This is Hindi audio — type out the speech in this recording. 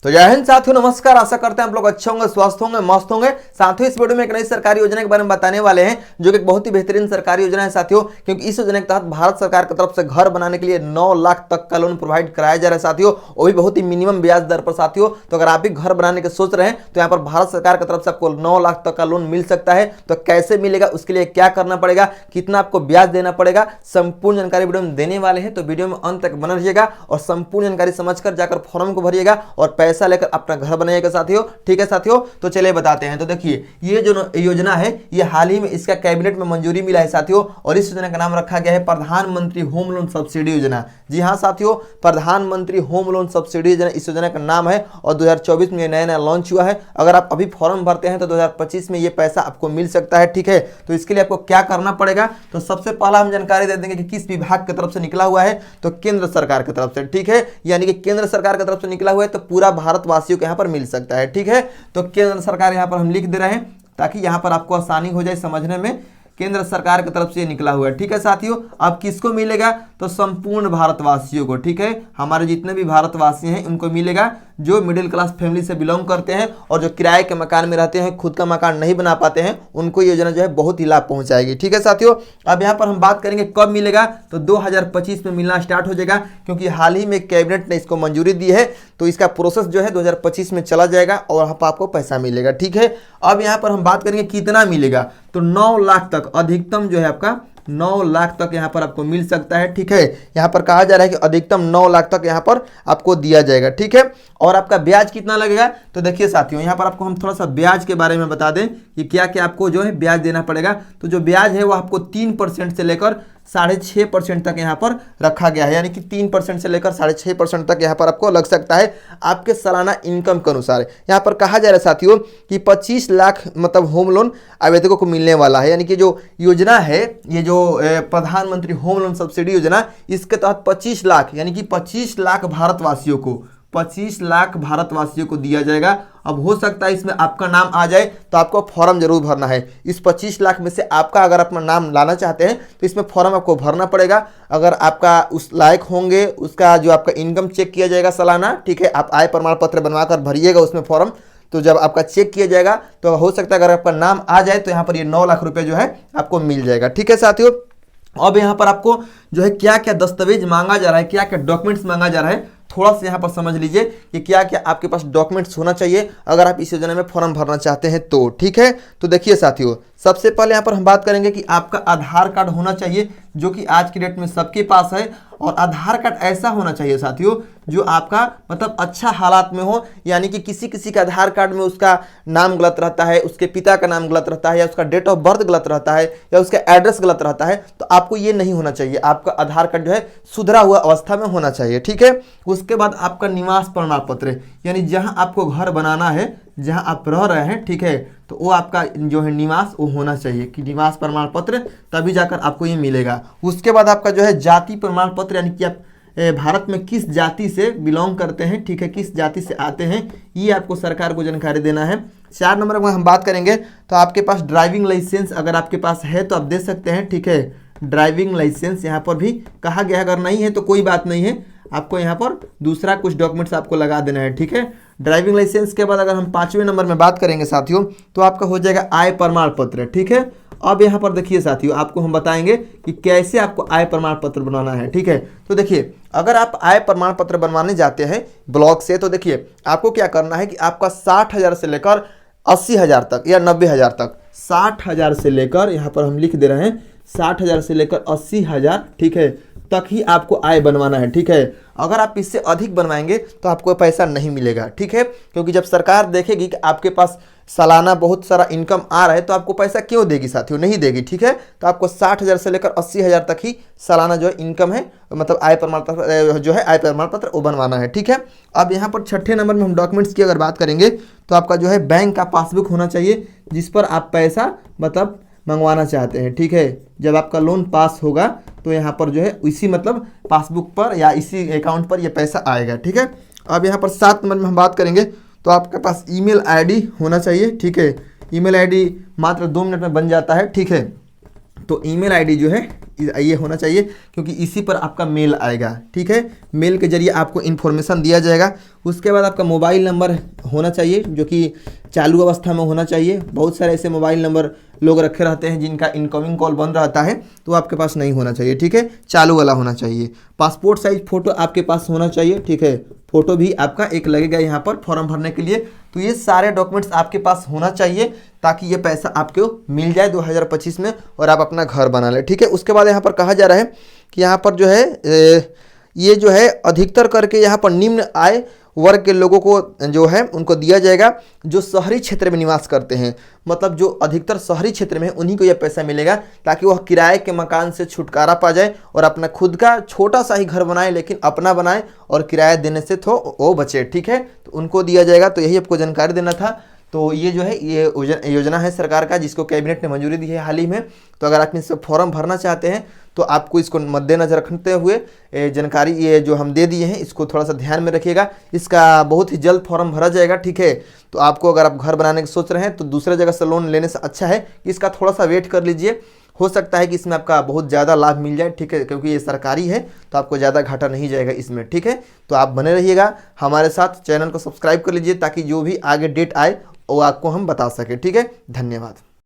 तो जय हिंद साथियों, नमस्कार। आशा करते हैं आप लोग अच्छे होंगे, स्वस्थ होंगे, मस्त होंगे। साथियों, इस वीडियो में एक नई सरकारी योजना के बारे में बताने वाले हैं, जो कि एक बहुत ही बेहतरीन सरकारी योजना है साथियों। क्योंकि इस योजना के तहत भारत सरकार की तरफ से घर बनाने के लिए 9 लाख तक का लोन प्रोवाइड कराया जा रहा है साथियों, वो भी बहुत ही मिनिमम ब्याज दर पर साथियों। तो अगर आप भी घर बनाने के सोच रहे हैं तो यहाँ पर भारत सरकार की तरफ से आपको 9 लाख तक का लोन मिल सकता है। तो कैसे मिलेगा, उसके लिए क्या करना पड़ेगा, कितना आपको ब्याज देना पड़ेगा, संपूर्ण जानकारी वीडियो में देने वाले हैं। तो वीडियो में अंत तक बना रहिएगा और संपूर्ण जानकारी समझकर जाकर फॉर्म को भरिएगा और पैसा लेकर अपना घर बनाइएगा साथियों। ठीक है साथियों, तो चलिए बताते हैं। तो देखिए, ये जो योजना है ये हाल ही में इसका कैबिनेट में मंजूरी मिला है साथियों, और इस योजना का नाम रखा गया है प्रधानमंत्री होम लोन सब्सिडी योजना। जी हाँ साथियों, प्रधानमंत्री होम लोन सब्सिडी योजना इस योजना का नाम है और 2024 में नया नया लॉन्च हुआ है। अगर आप अभी फॉर्म भरते हैं तो 2025 में ये पैसा आपको मिल सकता है। ठीक है, तो इसके लिए आपको क्या करना पड़ेगा, तो सबसे पहला हम जानकारी दे देंगे कि किस विभाग की तरफ से निकला हुआ है। तो केंद्र सरकार की तरफ से, ठीक है, यानी कि केंद्र सरकार की तरफ से निकला हुआ है, तो पूरा भारतवासियों को यहाँ पर मिल सकता है। ठीक है, तो केंद्र सरकार यहाँ पर हम लिख दे रहे हैं ताकि यहाँ पर आपको आसानी हो जाए समझने में। केंद्र सरकार की तरफ से निकला हुआ है। ठीक है साथियों, अब किसको मिलेगा, तो संपूर्ण भारतवासियों को। ठीक है, हमारे जितने भी भारतवासी हैं उनको मिलेगा, जो मिडिल क्लास फैमिली से बिलोंग करते हैं और जो किराए के मकान में रहते हैं, खुद का मकान नहीं बना पाते हैं, उनको ये योजना जो है बहुत ही लाभ पहुंचाएगी। ठीक है साथियों, अब यहाँ पर हम बात करेंगे कब मिलेगा, तो 2025 में मिलना स्टार्ट हो जाएगा, क्योंकि हाल ही में कैबिनेट ने इसको मंजूरी दी है। तो इसका प्रोसेस जो है 2025 में चला जाएगा और वहाँ पर आपको पैसा मिलेगा। ठीक है, अब यहाँ पर हम बात करेंगे कितना मिलेगा, तो 9 लाख तक अधिकतम जो है आपका 9 लाख तक यहाँ पर आपको मिल सकता है। ठीक है, यहाँ पर कहा जा रहा है कि अधिकतम 9 लाख तक यहाँ पर आपको दिया जाएगा। ठीक है, और आपका ब्याज कितना लगेगा, तो देखिए साथियों, यहाँ पर आपको हम थोड़ा सा ब्याज के बारे में बता दें कि क्या क्या आपको जो है ब्याज देना पड़ेगा। तो जो ब्याज है वो आपको 3% से लेकर 6.5% तक यहाँ पर रखा गया है, यानी कि 3% से लेकर 6.5% तक यहाँ पर आपको लग सकता है आपके सालाना इनकम के अनुसार। यहाँ पर कहा जा रहा है साथियों कि 25 लाख मतलब होम लोन आवेदकों को मिलने वाला है। यानी कि जो योजना है, ये जो प्रधानमंत्री होम लोन सब्सिडी योजना, इसके तहत 25 लाख यानी कि 25 लाख भारतवासियों को 25 लाख भारतवासियों को दिया जाएगा। अब हो सकता है इसमें आपका नाम आ जाए, तो आपको फॉर्म जरूर भरना है। इस 25 लाख में से आपका अगर अपना नाम लाना चाहते हैं तो इसमें फॉर्म आपको भरना पड़ेगा। अगर आपका उस लायक होंगे, उसका जो आपका इनकम चेक किया जाएगा सालाना। ठीक है, आप आय प्रमाण पत्र बनवाकर भरिएगा उसमें फॉर्म, तो जब आपका चेक किया जाएगा तो हो सकता है अगर आपका नाम आ जाए तो यहाँ पर ये 9 लाख रुपये जो है आपको मिल जाएगा। ठीक है साथियों, अब यहाँ पर आपको जो है क्या क्या दस्तावेज मांगा जा रहा है, क्या क्या डॉक्यूमेंट्स मांगा जा रहा है, थोड़ा सा यहाँ पर समझ लीजिए कि क्या क्या आपके पास डॉक्यूमेंट्स होना चाहिए अगर आप इस योजना में फॉर्म भरना चाहते हैं तो। ठीक है, तो देखिए साथियों, सबसे पहले यहाँ पर हम बात करेंगे कि आपका आधार कार्ड होना चाहिए, जो कि आज की डेट में सबके पास है। और आधार कार्ड ऐसा होना चाहिए साथियों जो आपका मतलब अच्छा हालात में हो, यानी कि किसी किसी के आधार कार्ड में उसका नाम गलत रहता है, उसके पिता का नाम गलत रहता है, या उसका डेट ऑफ बर्थ गलत रहता है, या उसका एड्रेस गलत रहता है। तो आपको ये नहीं होना चाहिए, आपका आधार कार्ड जो है सुधरा हुआ अवस्था में होना चाहिए। ठीक है, उसके बाद आपका निवास प्रमाण पत्र, यानी जहां आपको घर बनाना है, जहां आप रह रहे हैं, ठीक है, तो वो आपका जो है निवास वो होना चाहिए कि निवास प्रमाण पत्र, तभी जाकर आपको ये मिलेगा। उसके बाद आपका जो है जाति प्रमाण पत्र, यानी कि आप भारत में किस जाति से बिलोंग करते हैं, ठीक है, किस जाति से आते हैं, ये आपको सरकार को जानकारी देना है। 4 नंबर में हम बात करेंगे तो आपके पास ड्राइविंग लाइसेंस अगर आपके पास है तो आप दे सकते हैं। ठीक है, ड्राइविंग लाइसेंस यहाँ पर भी कहा गया है, अगर नहीं है तो कोई बात नहीं है, आपको यहाँ पर दूसरा कुछ डॉक्यूमेंट्स आपको लगा देना है। ठीक है, ड्राइविंग लाइसेंस के बाद अगर हम 5वें नंबर में बात करेंगे साथियों, तो आपका हो जाएगा आय प्रमाण पत्र। ठीक है, अब यहाँ पर देखिए साथियों, आपको हम बताएंगे कि कैसे आपको आय प्रमाण पत्र बनाना है। ठीक है, तो देखिए, अगर आप आय प्रमाण पत्र बनवाने जाते हैं ब्लॉक से, तो देखिए आपको क्या करना है कि आपका 60,000 से लेकर 80,000 तक या 90,000 तक, 60,000 से लेकर यहाँ पर हम लिख दे रहे हैं 60,000 से लेकर 80,000, ठीक है, तक ही आपको आय बनवाना है। ठीक है, अगर आप इससे अधिक बनवाएंगे तो आपको पैसा नहीं मिलेगा। ठीक है, क्योंकि जब सरकार देखेगी कि आपके पास सालाना बहुत सारा इनकम आ रहा है तो आपको पैसा क्यों देगी साथियों, नहीं देगी। ठीक है, तो आपको 60,000 से लेकर 80,000 तक ही सालाना जो है इनकम है, मतलब आय प्रमाण पत्र जो है आय प्रमाण पत्र वो बनवाना है। ठीक है, अब यहाँ पर 6ठे नंबर में हम डॉक्यूमेंट्स की अगर बात करेंगे तो आपका जो है बैंक का पासबुक होना चाहिए, जिस पर आप पैसा मतलब मंगवाना चाहते हैं। ठीक है, जब आपका लोन पास होगा तो यहाँ पर जो है इसी मतलब पासबुक पर या इसी अकाउंट पर ये पैसा आएगा। ठीक है, अब यहाँ पर 7 नंबर में हम बात करेंगे तो आपके पास ईमेल आईडी होना चाहिए। ठीक है, ईमेल आईडी मात्र 2 मिनट में बन जाता है। ठीक है, तो ईमेल आईडी जो है ये होना चाहिए, क्योंकि इसी पर आपका मेल आएगा। ठीक है, मेल के जरिए आपको इन्फॉर्मेशन दिया जाएगा। उसके बाद आपका मोबाइल नंबर होना चाहिए जो कि चालू अवस्था में होना चाहिए। बहुत सारे ऐसे मोबाइल नंबर लोग रखे रहते हैं जिनका इनकमिंग कॉल बंद रहता है, तो आपके पास नहीं होना चाहिए। ठीक है, चालू वाला होना चाहिए। पासपोर्ट साइज फ़ोटो आपके पास होना चाहिए। ठीक है, फ़ोटो भी आपका एक लगेगा यहाँ पर फॉर्म भरने के लिए। तो ये सारे डॉक्यूमेंट्स आपके पास होना चाहिए ताकि ये पैसा आपको मिल जाए 2025 में और आप अपना घर बना लें। ठीक है, उसके बाद यहाँ पर कहा जा रहा है कि यहाँ पर जो है ये जो है अधिकतर करके यहाँ पर निम्न आय वर्ग के लोगों को जो है उनको दिया जाएगा जो शहरी क्षेत्र में निवास करते हैं। मतलब जो अधिकतर शहरी क्षेत्र में है उन्हीं को यह पैसा मिलेगा, ताकि वह किराए के मकान से छुटकारा पा जाए और अपना खुद का छोटा सा ही घर बनाए, लेकिन अपना बनाए और किराया देने से तो वो बचे। ठीक है, तो उनको दिया जाएगा। तो यही आपको जानकारी देना था। तो ये जो है ये योजना है सरकार का, जिसको कैबिनेट ने मंजूरी दी है हाल ही में। तो अगर आप इससे फॉर्म भरना चाहते हैं तो आपको इसको मद्देनजर रखते हुए जानकारी ये जो हम दे दिए हैं इसको थोड़ा सा ध्यान में रखिएगा। इसका बहुत ही जल्द फॉर्म भरा जाएगा। ठीक है, तो आपको अगर आप घर बनाने की सोच रहे हैं तो दूसरे जगह से लोन लेने से अच्छा है कि इसका थोड़ा सा वेट कर लीजिए। हो सकता है कि इसमें आपका बहुत ज़्यादा लाभ मिल जाए। ठीक है, क्योंकि ये सरकारी है तो आपको ज़्यादा घाटा नहीं जाएगा इसमें। ठीक है, तो आप बने रहिएगा हमारे साथ, चैनल को सब्सक्राइब कर लीजिए ताकि जो भी आगे डेट आए वो आपको हम बता सकें। ठीक है, धन्यवाद।